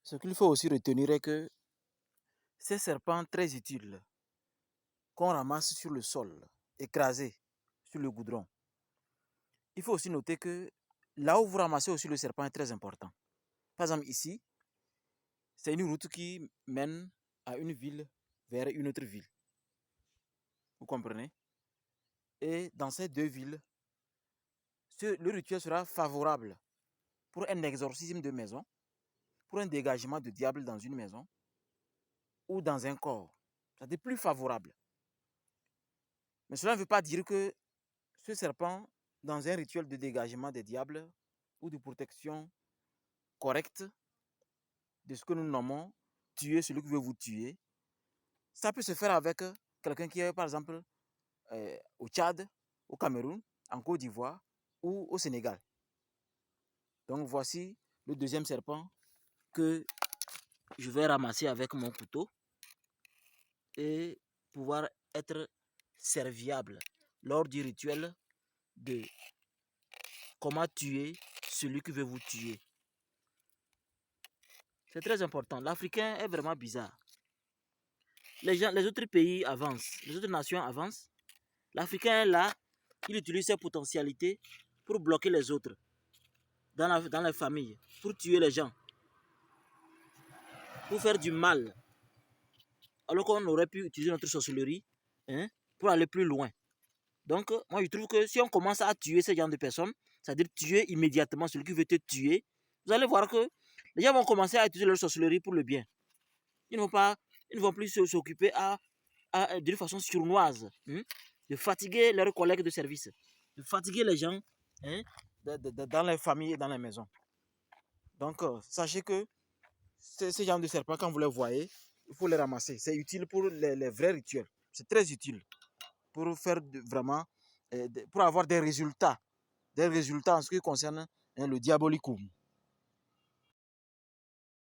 Ce qu'il faut aussi retenir est que ces serpents très utiles qu'on ramasse sur le sol, écrasés sur le goudron, il faut aussi noter que là où vous ramassez aussi le serpent est très important. Par exemple, ici, c'est une route qui mène à une ville vers une autre ville. Vous comprenez? Et dans ces deux villes, le rituel sera favorable pour un exorcisme de maison, pour un dégagement de diable dans une maison ou dans un corps. C'est plus favorable. Mais cela ne veut pas dire que ce serpent, dans un rituel de dégagement des diables ou de protection correcte de ce que nous nommons tuer celui qui veut vous tuer, ça peut se faire avec quelqu'un qui est, par exemple, au Tchad, au Cameroun, en Côte d'Ivoire ou au Sénégal. Donc voici le deuxième serpent que je vais ramasser avec mon couteau et pouvoir être serviable lors du rituel de comment tuer celui qui veut vous tuer. C'est très important. L'Africain est vraiment bizarre. Les autres pays avancent, les autres nations avancent. L'Africain est là, il utilise ses potentialités pour bloquer les autres dans les familles, pour tuer les gens, pour faire du mal. Alors qu'on aurait pu utiliser notre sorcellerie pour aller plus loin. Donc, moi, je trouve que si on commence à tuer ce genre de personnes, c'est-à-dire tuer immédiatement celui qui veut te tuer, vous allez voir que les gens vont commencer à utiliser leur sorcellerie pour le bien. Ils ne vont plus s'occuper d'une façon sournoise de fatiguer leurs collègues de service, de fatiguer les gens dans les familles et dans les maisons. Donc, sachez que ces genres de serpents, quand vous les voyez, il faut les ramasser. C'est utile pour les vrais rituels. C'est très utile pour faire vraiment, pour avoir des résultats en ce qui concerne le diabolicum.